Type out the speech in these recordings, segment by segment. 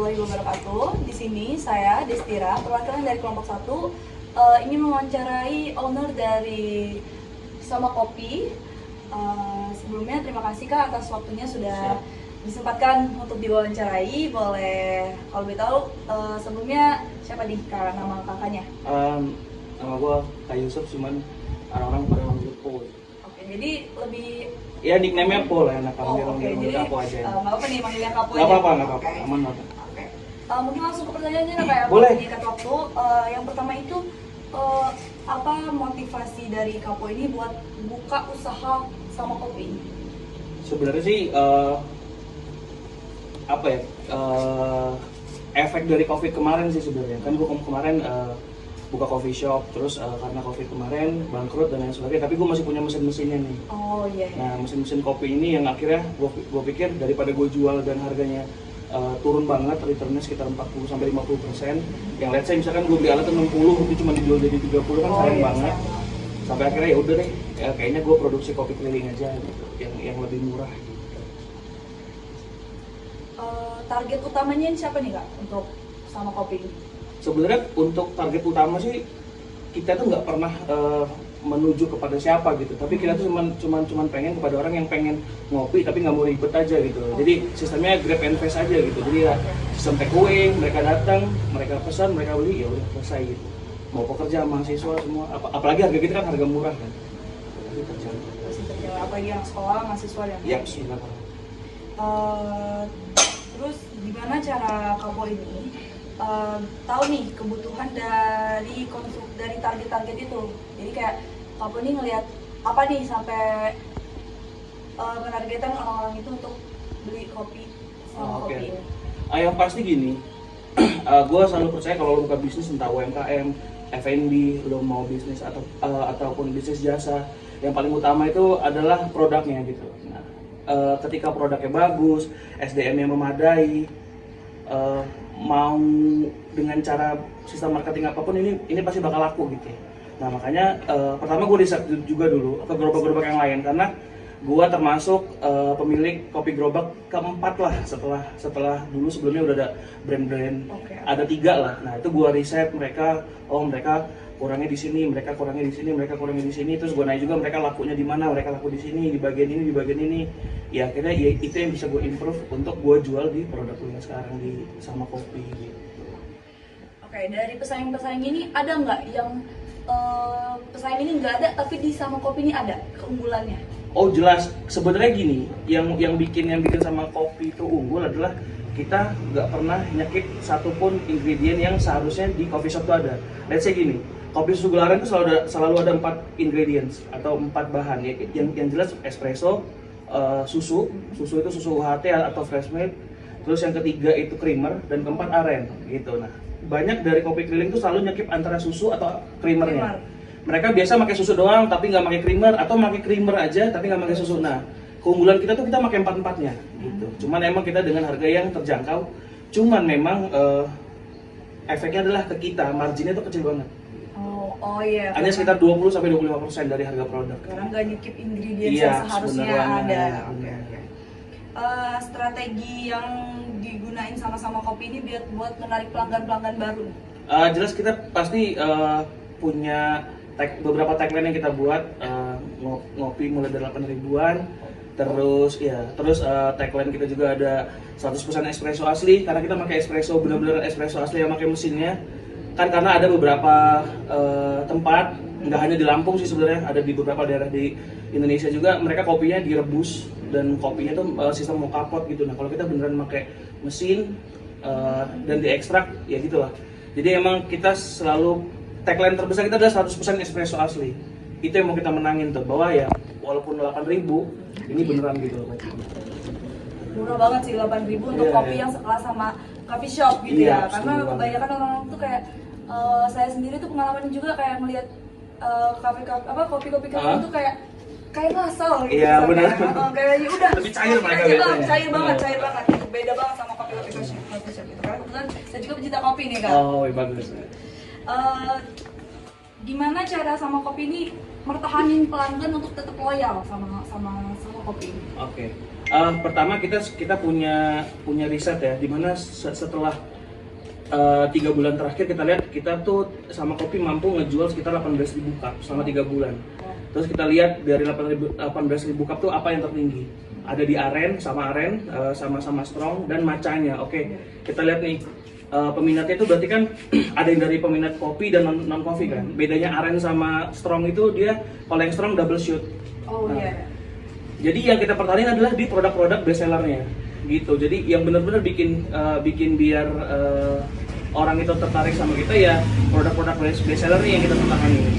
warahmatullahi wabarakatuh. Di sini saya Destira, perwakilan dari kelompok 1, ingin mewawancarai owner dari Sama Kopi. Sebelumnya terima kasih Kak atas waktunya sudah disempatkan untuk diwawancarai. Boleh kalau boleh tahu sebelumnya siapa nih Kak, nama kakaknya? Nama gue Kak Yusuf, cuman orang-orang pada manggil Po. Oke, jadi lebih Ya nickname-nya Po lah, enak oke, manggil jadi Po aja. nggak apa-apa nih manggilnya Kak Po Nggak aja? apa-apa, Oke. aman banget. Oke. Mungkin langsung ke pertanyaannya kayak Boleh. mengikat waktu. Yang pertama itu apa motivasi dari Kapo ini buat buka usaha Sama Kopi? Sebenarnya sih apa ya, efek dari COVID kemarin sih sebenarnya. Kan gue kemarin buka coffee shop, terus karena COVID kemarin bangkrut dan lain sebagainya, tapi gue masih punya mesin-mesinnya nih. Oh iya. Nah, mesin-mesin kopi ini yang akhirnya gue pikir daripada gue jual dan harganya turun banget, returnnya sekitar 40-50%. Yang let's say misalkan gue beli alat 60, itu cuma dijual jadi 30 kan sayang banget. Sampai akhirnya ya udah deh, kayaknya gue produksi kopi keliling aja gitu, yang lebih murah. Target utamanya siapa nih Kak untuk Sama Kopi ini? Sebenarnya untuk target utama sih kita tuh nggak pernah menuju kepada siapa gitu, tapi kita tuh cuman pengen kepada orang yang pengen ngopi tapi nggak mau ribet aja gitu. Jadi sistemnya grab and fast aja gitu. Jadi ya sistem take away, mereka datang, mereka pesan, mereka beli, ya udah selesai gitu. Mau pekerja, mahasiswa semua, apalagi harga kita kan harga murah kan. Jadi terjangkau. Masih terjawab, apalagi yang sekolah, mahasiswa dan Iya, silakan. Terus gimana cara Kapo ini tahu nih kebutuhan dari target-target itu? Jadi kayak Kapo ini ngelihat apa nih sampai menargetkan orang-orang itu untuk beli kopi Sama Kopi ini? Yang pasti gini, gue selalu percaya kalau lo buka bisnis entah UMKM, F&B, lo mau bisnis ataupun bisnis jasa, yang paling utama itu adalah produknya gitu. Nah, ketika produknya bagus, SDM-nya memadai, mau dengan cara sistem marketing apapun ini pasti bakal laku gitu. Nah makanya pertama gue riset juga dulu ke gerobak-gerobak yang lain, karena gue termasuk pemilik kopi gerobak keempat lah setelah dulu sebelumnya udah ada brand-brand, ada 3 lah. Nah itu gue riset mereka kurangnya di sini, mereka kurangnya di sini, mereka kurangnya di sini. Terus gue nanya juga mereka lakunya di mana, mereka laku di sini, di bagian ini, di bagian ini. Ya akhirnya ya, itu yang bisa gue improve untuk gue jual di produk gue yang sekarang di Sama Kopi gitu. Oke, dari pesaing-pesaing ini ada nggak yang pesaing ini nggak ada tapi di Sama Kopi ini ada keunggulannya? Oh jelas, sebenarnya gini, yang bikin Sama Kopi itu unggul adalah kita nggak pernah nyekip satupun ingredient yang seharusnya di coffee shop itu ada. Let's say gini, kopi susu gelaran itu selalu ada 4 ingredients atau 4 bahan ya. Yang jelas espresso, susu itu susu UHT atau fresh made. Terus yang ketiga itu creamer dan keempat aren gitu. Nah banyak dari kopi keliling itu selalu nyekip antara susu atau creamernya. Mereka biasa pakai susu doang tapi nggak pakai creamer, atau pakai creamer aja tapi nggak pakai susu. Nah keunggulan kita tuh kita pakai 4-4-nya gitu. Cuman emang kita dengan harga yang terjangkau. Cuman memang efeknya adalah ke kita, marginnya tuh kecil banget. Oh iya. Hanya sekitar 20-25% dari harga produk. Karena nggak nyikip ingredients yang seharusnya ada. Oke. Strategi yang digunain sama Kopi ini buat menarik pelanggan-pelanggan baru. Jelas kita pasti punya beberapa tagline yang kita buat, ngopi mulai dari 8 ribuan. Terus tagline kita juga ada 100% espresso asli, karena kita pakai espresso benar-benar espresso asli yang pakai mesinnya. Kan karena ada beberapa tempat, nggak hanya di Lampung sih sebenarnya, ada di beberapa daerah di Indonesia juga mereka kopinya direbus dan kopinya tuh sistem mau kapot gitu. Nah kalau kita beneran pakai mesin dan diekstrak ya gitulah. Jadi emang kita selalu tagline terbesar kita adalah 100% espresso asli. Itu yang mau kita menangin tuh, bahwa ya walaupun 8.000 ini beneran gitu loh. Murah banget sih 8.000 untuk kopi yang sekelas sama coffee shop gitu ya. Karena kebanyakan orang tuh kayak saya sendiri tuh pengalaman juga kayak melihat kopi-kopi kalian tuh kayak ngasal gitu. Iya benar. Kayak ya udah lebih cair mereka biasanya. Cair banget. Beda banget sama kopi-kopi coffee shop gitu. Karena kebetulan saya juga pecinta kopi nih Kak. Oh, iya bagus. Gimana cara Sama Kopi ini mertahanin pelanggan untuk tetap loyal sama kopi ini? Oke. Pertama kita punya riset ya, dimana setelah 3 bulan terakhir kita lihat kita tuh sama kopi mampu ngejual sekitar 18.000 cup selama 3 bulan. Terus kita lihat dari 18.000 cup tuh apa yang tertinggi. Ada di aren, sama strong dan macanya. Oke, kita lihat nih peminatnya itu berarti kan ada yang dari peminat kopi dan non kopi kan. Bedanya aren sama strong itu dia kalau yang strong double shoot. Oh iya. Jadi yang kita pertahankan adalah di produk-produk best sellernya gitu. Jadi yang benar-benar bikin biar orang itu tertarik sama kita ya produk-produk best seller yang kita pertahankan.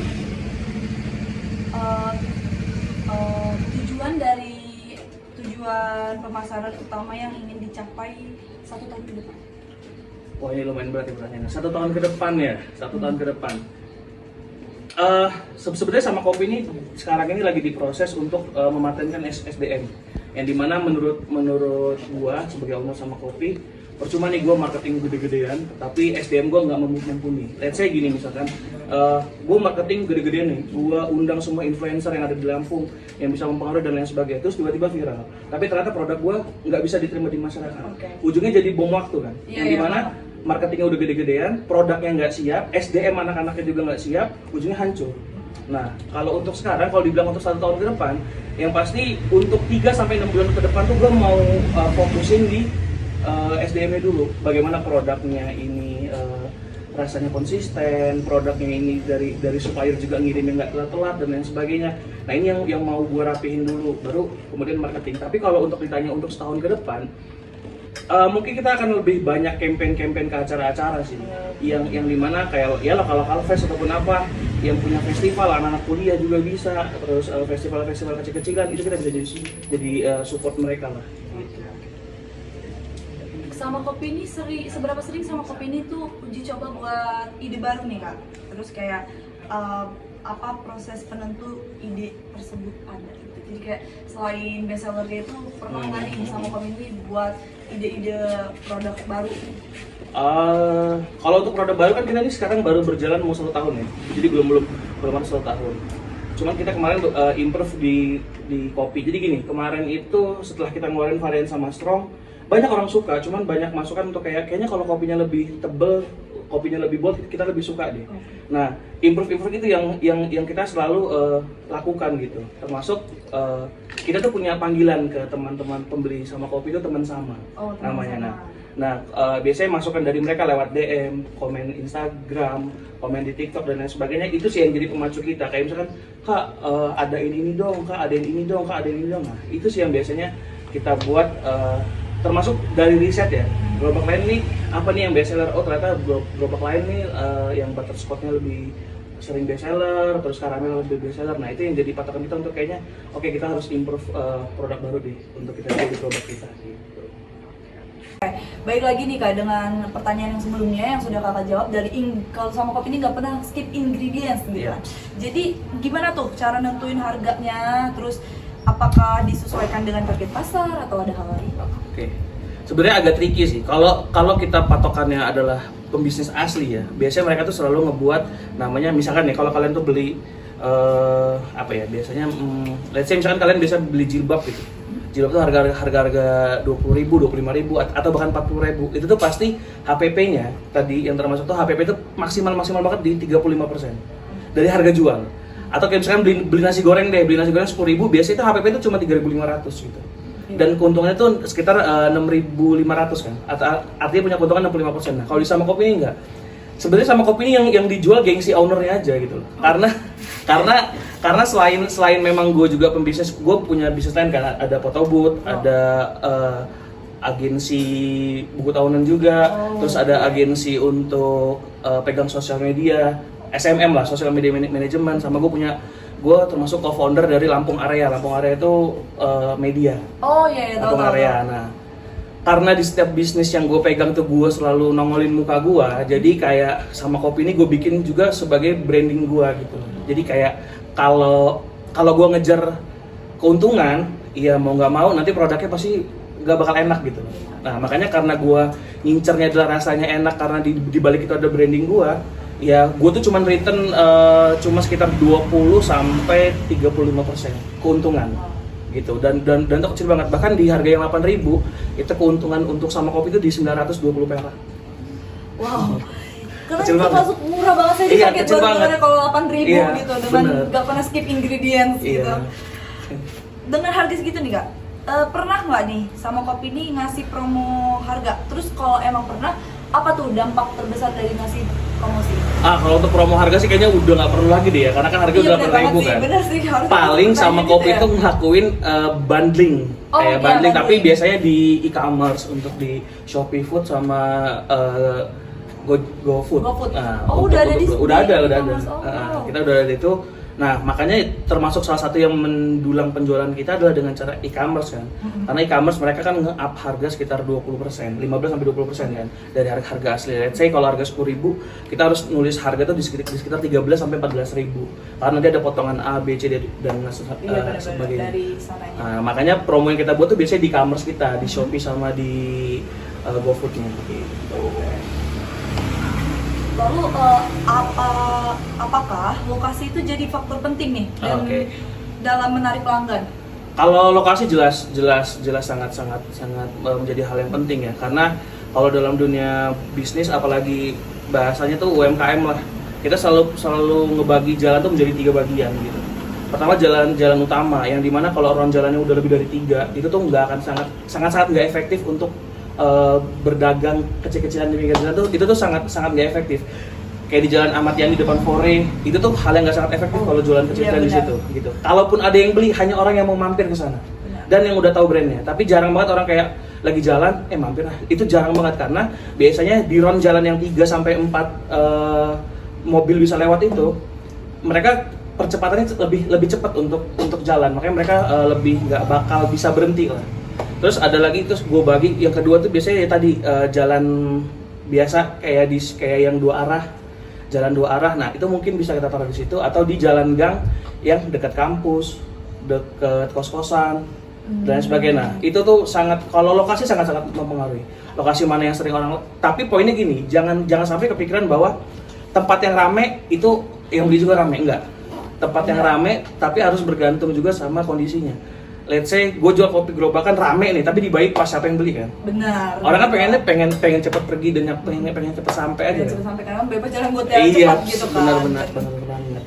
Tujuan pemasaran utama yang ingin dicapai 1 tahun ke depan. Wah, ini lumayan berat ya pertanyaannya. 1 tahun ke depan ya, 1 tahun ke depan. Sebenarnya sama kopi ini sekarang ini lagi diproses untuk mematenkan SDM, yang dimana menurut gua sebagai owner sama kopi, percuma nih gua marketing gede-gedean tapi SDM gua nggak mumpuni. Let's say gini misalkan, gua marketing gede-gedean nih, gua undang semua influencer yang ada di Lampung yang bisa mempengaruhi dan lain sebagainya, terus tiba-tiba viral, tapi ternyata produk gua nggak bisa diterima di masyarakat. Ujungnya jadi bom waktu kan, yang dimana marketingnya udah gede-gedean, produknya nggak siap, SDM anak-anaknya juga nggak siap, ujungnya hancur. Nah, kalau untuk sekarang, kalau dibilang untuk 1 tahun ke depan, yang pasti untuk 3-6 bulan ke depan tuh gue mau fokusin di SDM-nya dulu. Bagaimana produknya ini rasanya konsisten, produknya ini dari supplier juga ngirimnya nggak telat-telat dan lain sebagainya. Nah, ini yang mau gue rapihin dulu, baru kemudian marketing. Tapi kalau untuk ditanya untuk setahun ke depan, mungkin kita akan lebih banyak campaign ke acara-acara sih, yang dimana kayak ya lokal fest ataupun apa, yang punya festival anak-anak kuliah juga bisa, terus festival kecil-kecilan itu kita bisa jadi support mereka lah. Sama kopi ini seberapa sering sama kopi ini tuh uji coba buat ide baru nih Kak? Terus kayak apa proses penentu ide tersebut ada gitu. Jadi kayak selain bestsellernya itu pernah nggak nih sama kopi ini buat ide-ide produk baru? Kalau untuk produk baru kan kita ini sekarang baru berjalan mau 1 tahun ya, jadi belum ada 1 tahun. Cuman kita kemarin improve di kopi. Jadi gini, kemarin itu setelah kita ngeluarin varian sama strong, banyak orang suka, cuman banyak masukan untuk kayaknya kalau kopinya lebih tebel, kopinya lebih bold, kita lebih suka deh. Nah, improve itu yang kita selalu lakukan gitu. Termasuk kita tuh punya panggilan ke teman-teman pembeli sama kopi itu teman sama namanya. Nah, biasanya masukan dari mereka lewat DM, komen Instagram, komen di TikTok dan lain sebagainya. Itu sih yang jadi pemacu kita. Kayak misalkan, Kak, ada ini dong, Kak, ada ini dong, Kak, ada ini dong. Nah, itu sih yang biasanya kita buat. Termasuk dari riset ya, gerobak lain nih apa nih yang best seller? Oh ternyata gerobak lain nih yang butterscotch-nya lebih sering best seller, terus karamel lebih best seller. Nah itu yang jadi patokan kita untuk kayaknya oke, kita harus improve produk baru deh untuk kita jadi gerobak kita gitu. Baik lagi nih Kak, dengan pertanyaan yang sebelumnya yang sudah Kakak jawab dari kalau sama kopi ini nggak pernah skip ingredients gitu kan. Jadi gimana tuh cara nentuin harganya, terus apakah disesuaikan dengan target pasar atau ada hal lain? Oke, sebenarnya agak tricky sih. Kalau kita patokannya adalah pembisnis asli ya, biasanya mereka tuh selalu ngebuat namanya, misalkan nih kalau kalian tuh beli apa ya, biasanya let's say misalkan kalian biasa beli jilbab gitu. Jilbab tuh harga 20.000, 25.000 atau bahkan 40.000. Itu tuh pasti HPP-nya tadi yang termasuk tuh HPP itu maksimal banget di 35% dari harga jual. Atau kayak misalkan beli nasi goreng 10.000, biasanya itu HPP itu cuma 3.500 gitu. Dan keuntungannya tuh sekitar 6.500 kan. Artinya punya keuntungan 65%. Nah, kalau di sama kopi ini enggak. Sebenarnya sama kopi ini yang dijual gengsi ownernya aja gitu loh. Karena selain memang gue juga pembisnis, gue punya bisnis lain kan, ada photobooth, ada agensi buku tahunan juga, terus ada agensi untuk pegang sosial media, SMM lah, social media management, sama gue termasuk co-founder dari Lampung Area. Lampung Area itu media. Oh iya, Lampung Area. Nah, karena di setiap bisnis yang gue pegang tuh gue selalu nongolin muka gue, jadi kayak sama kopi ini gue bikin juga sebagai branding gue gitu. Jadi kayak kalau gue ngejar keuntungan, ya mau nggak mau nanti produknya pasti nggak bakal enak gitu. Nah makanya karena gue ngincernya adalah rasanya enak, karena di balik itu ada branding gue, ya gue tuh cuman return cuma sekitar 20-35% keuntungan. gitu. Dan itu kecil banget. Bahkan di harga yang 8.000 itu keuntungan untuk sama kopi itu di 920 perak. Wow. Karena Kecil itu banget. masuk murah banget, saya Iya, kaget kecil banget banget. kalau 8.000 Iya, gitu dengan bener. nggak pernah skip ingredients gitu. Iya. Dengan harga segitu nih Kak, pernah nggak nih sama kopi ini ngasih promo harga? Terus kalau emang pernah, apa tuh dampak terbesar dari ngasih promosi? Kalau untuk promo harga sih kayaknya udah nggak perlu lagi deh ya, karena kan harga Iya, udah bener 8.000 banget sih, kan. bener sih, harus Paling gitu sama ya. kopi itu ngelakuin bundling, Oh, kayak iya, bundling, tapi bundling. biasanya di e-commerce untuk di Shopee Food sama GoFood. GoFood. Nah, Oh, untuk- udah ada di udah ada. e-commerce. Oh, wow. Kita udah ada itu. Nah, makanya termasuk salah satu yang mendulang penjualan kita adalah dengan cara e-commerce kan. Karena e-commerce mereka kan nge-up harga sekitar 20%, 15-20% kan dari harga asli. Let's say kalau harga 10.000, kita harus nulis harga tuh di sekitar 13-14.000. Karena nanti ada potongan A, B, C, D dan Iya, bener-bener sebagainya. dari sananya. Nah, makanya promo yang kita buat tuh biasanya di e-commerce kita, di Shopee sama di GoFood-nya gitu. Lalu apakah lokasi itu jadi faktor penting nih Oke. dalam menarik pelanggan? Kalau lokasi jelas sangat menjadi hal yang penting ya, karena kalau dalam dunia bisnis apalagi bahasanya tuh UMKM lah, kita selalu ngebagi jalan tuh menjadi 3 bagian gitu. Pertama jalan utama yang dimana kalau orang jalannya udah lebih dari 3 itu tuh nggak akan sangat nggak efektif untuk berdagang kecil-kecilan di pinggir jalan tuh, itu tuh sangat nggak efektif. Kayak di Jalan Ahmad Yani depan Fore, itu tuh hal yang nggak sangat efektif kalau jualan kecil-kecilan Iya, di benar. situ gitu. Kalaupun ada yang beli, hanya orang yang mau mampir ke sana Benar. dan yang udah tahu brandnya. Tapi jarang banget orang kayak lagi jalan mampir lah. Itu jarang banget karena biasanya di ron jalan yang 3-4 mobil bisa lewat itu, mereka percepatannya lebih cepat untuk jalan, makanya mereka lebih nggak bakal bisa berhenti lah. Terus ada lagi, terus gue bagi yang kedua tuh biasanya ya tadi jalan biasa kayak yang 2 arah, jalan 2 arah. Nah itu mungkin bisa kita taruh di situ, atau di jalan gang yang dekat kampus, dekat kos-kosan dan sebagainya. Nah, itu tuh kalau lokasi sangat mempengaruhi. Lokasi mana yang sering orang, tapi poinnya gini, jangan sampai kepikiran bahwa tempat yang rame itu yang beli juga rame, enggak. Tempat yang rame tapi harus bergantung juga sama kondisinya. Let's say gue jual kopi gerobakan rame nih, tapi di bypass siapa yang beli kan? Benar. Orang kan pengen cepat pergi dan pengen cepat sampai aja. Pengen cepet Kan? sampai karena bebas jalan buat yang Iya, cepat gitu kan. benar banget.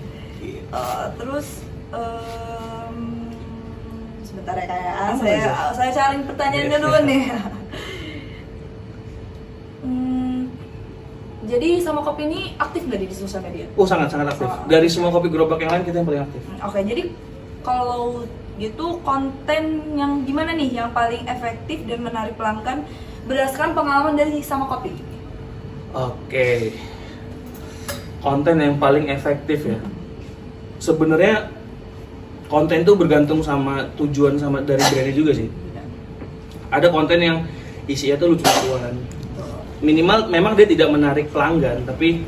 Terus sebentar ya kayak saya cari pertanyaannya dulu nih. Jadi sama kopi ini aktif nggak di sosial media? Sangat aktif. Dari semua kopi gerobak yang lain kita yang paling aktif. Oke, jadi kalau gitu konten yang gimana nih yang paling efektif dan menarik pelanggan berdasarkan pengalaman dari sama kopi? Oke. Konten yang paling efektif ya. Sebenarnya konten itu bergantung sama tujuan sama dari brandnya juga sih. Ada konten yang isinya tuh lucu-lucuan. Minimal memang dia tidak menarik pelanggan, tapi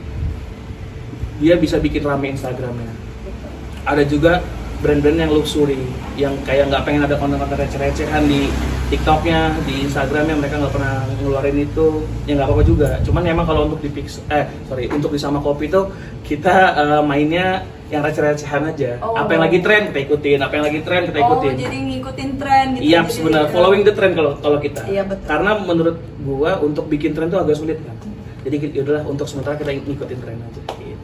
dia bisa bikin rame Instagramnya. Ada juga brand-brand yang luxury, yang kayak nggak pengen ada konten-konten receh-recehan di TikToknya, di Instagramnya, mereka nggak pernah ngeluarin itu, ya nggak apa-apa juga. Cuman emang kalau untuk untuk di Sama Kopi itu kita mainnya yang receh-recehan aja. Oh. Apa yang lagi tren kita ikutin, apa yang lagi tren kita ikutin. Oh, jadi ngikutin tren gitu. Iya, jadi, sebenarnya following the trend kalau kita. Iya, betul. Karena menurut gua untuk bikin tren itu agak sulit kan. Jadi yaudahlah untuk sementara kita ngikutin tren aja. Gitu.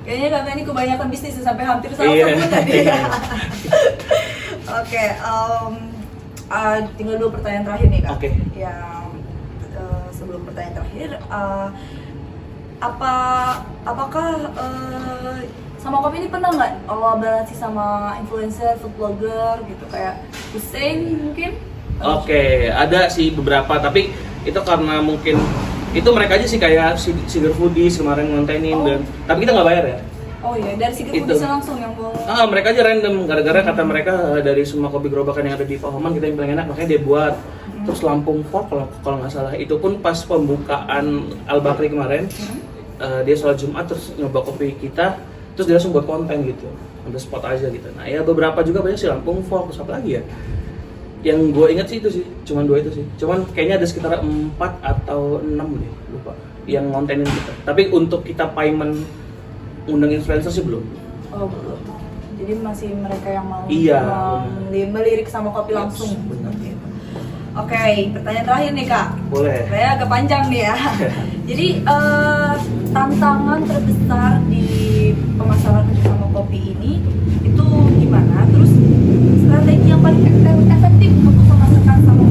Kayaknya kakak ini kebanyakan bisnis sampai hampir sama Iya. semua tadi. Oke, tinggal 2 pertanyaan terakhir nih kak. Oke. Yang sebelum pertanyaan terakhir, apakah sama kopi ini pernah nggak kolaborasi sama influencer, food blogger gitu kayak Hussein mungkin? Oke, ada sih beberapa, tapi itu karena mungkin itu mereka aja sih kayak Sigar Foodies kemarin ngontenin dan tapi kita nggak bayar ya. Oh iya, dari Sigar Itu. Foodies langsung yang mau. Mereka aja random gara-gara kata mereka dari semua kopi gerobakan yang ada di Pahoman kita yang paling enak, makanya dia buat. Terus Lampung Fort kalau nggak salah itu pun pas pembukaan Al Bakri kemarin dia sholat Jumat terus nyoba kopi kita, terus dia langsung buat konten gitu, on the spot aja gitu. Nah ya beberapa juga banyak sih Lampung Fort, terus apa lagi ya? Yang gue inget sih itu sih, cuman 2 itu sih. Cuman kayaknya ada sekitar 4 atau 6 deh, lupa. Yang ngontenin kita. Tapi untuk kita payment undang influencer sih belum. Oh belum. Jadi masih mereka yang mau Iya, melirik sama kopi Yes, langsung. benar. Gitu. Oke, pertanyaan terakhir nih Kak. Boleh. Saya agak panjang nih ya. Jadi tantangan terbesar di pemasaran sama kopi ini itu gimana? Terus strategi yang paling efektif untuk memasarkan sama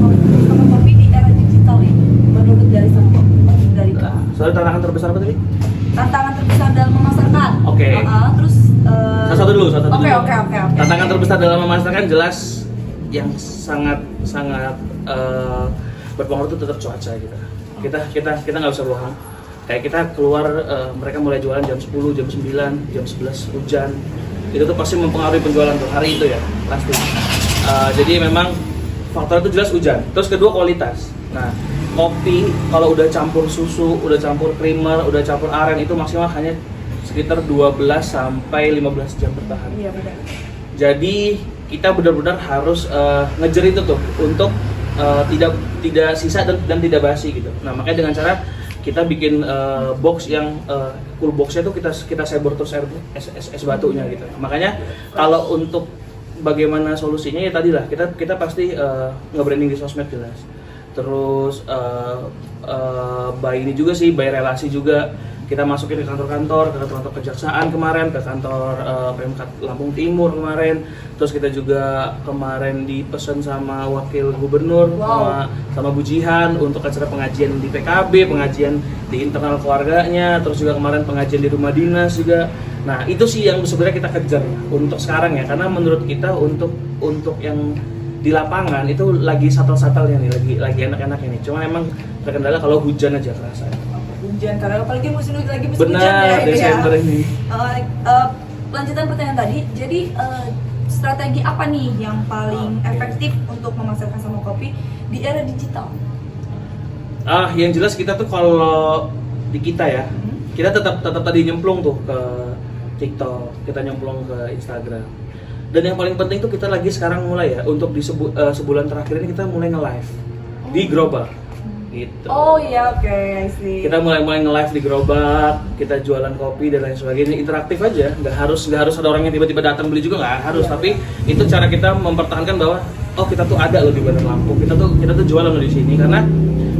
kopi di era digital ini menurut dari Kak? Soalnya tantangan terbesar apa tadi? Tantangan terbesar dalam memasarkan. Oke. Terus Satu dulu. Oke. Tantangan terbesar dalam memasarkan jelas yang sangat berpengaruh itu tetap cuaca gitu. Kita nggak usah bohong. Kayak kita keluar, mereka mulai jualan jam 10, jam 9, jam 11 hujan. Itu tuh pasti mempengaruhi penjualan tuh hari itu ya, pasti. Jadi memang faktor itu jelas hujan. Terus kedua kualitas. Nah, kopi kalau udah campur susu, udah campur creamer, udah campur aren itu maksimal hanya sekitar 12 sampai 15 jam bertahan. Iya benar. Jadi kita benar-benar harus ngejar itu tuh untuk tidak sisa dan tidak basi gitu. Nah, makanya dengan cara kita bikin box yang cool boxnya tuh kita sebor terus es batunya gitu. Makanya kalau untuk bagaimana solusinya ya tadi lah kita pasti nge-branding di sosmed jelas. Terus by ini juga sih, by relasi juga. Kita masukin ke kantor-kantor kejaksaan kemarin, ke kantor Pemkat Lampung Timur kemarin. Terus kita juga kemarin dipesan sama wakil gubernur, sama Bu Jihan untuk acara pengajian di PKB, pengajian di internal keluarganya, terus juga kemarin pengajian di rumah dinas juga. Nah, itu sih yang sebenarnya kita kejar untuk sekarang ya, karena menurut kita untuk yang di lapangan itu lagi satel-satelnya nih, lagi enak-enaknya nih. Cuma emang terkendala kalau hujan aja kerasa. Hujan, karena apalagi musim hujan Benar, ya. Desember ini. Lanjutan pertanyaan tadi, jadi strategi apa nih yang paling efektif untuk memasarkan sama kopi di era digital? Yang jelas kita tuh kalau di kita ya, kita tetap tadi nyemplung tuh ke TikTok, kita nyemplung ke Instagram. Dan yang paling penting tuh kita lagi sekarang mulai ya, untuk di sebulan terakhir ini kita mulai nge-live di Gerobak. Gitu. Oh iya, oke, I see. Kita mulai nge-live di Gerobak, kita jualan kopi dan lain sebagainya, interaktif aja, nggak harus ada orang yang tiba-tiba datang beli juga, nggak harus, tapi itu cara kita mempertahankan bahwa oh kita tuh ada loh di Bandar Lampung, kita tuh jualan loh di sini, karena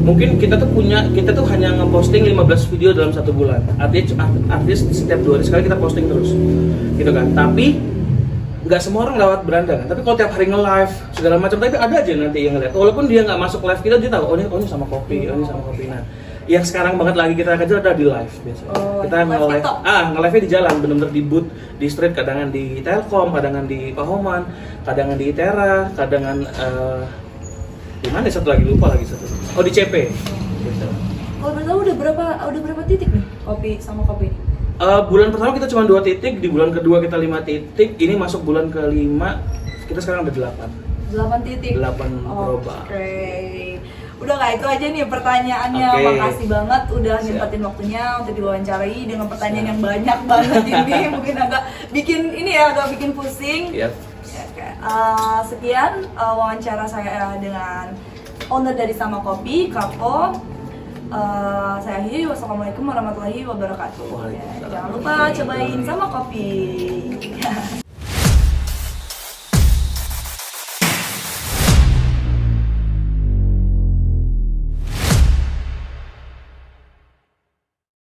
mungkin kita tuh hanya ngeposting 15 video dalam 1 bulan, artinya setiap 2 hari sekali kita posting terus, gitu kan, tapi nggak semua orang lewat beranda kan, tapi kalau tiap hari nge-live segala macam, tapi ada aja nanti yang ngeliat, walaupun dia nggak masuk live kita, dia tahu oh ini sama kopi, Nah, yang sekarang banget lagi kita kejar ada di live biasanya. Kita nge-live di jalan, bener-bener di booth, di street, kadangan di Telkom, kadangan di Pahoman, kadangan di Itera, kadangan di mana satu lagi, lupa lagi satu. Oh di CP. Gitu. Kalau boleh tahu udah berapa titik nih kopi sama kopi? Bulan pertama kita cuma 2 titik, di bulan kedua kita 5 titik, ini masuk bulan ke-5, kita sekarang ada 8 titik? 8 gerobak. Oke. Udah nggak, itu aja nih pertanyaannya. Oke. Makasih banget udah nyempetin waktunya untuk diwawancarai dengan pertanyaan yang banyak banget ini. Mungkin agak bikin pusing. Yep. Oke. Sekian wawancara saya dengan owner dari Sama Kopi, Kapo. Saya akhiri, wassalamualaikum warahmatullahi wabarakatuh. Jangan lupa cobain Sama Kopi.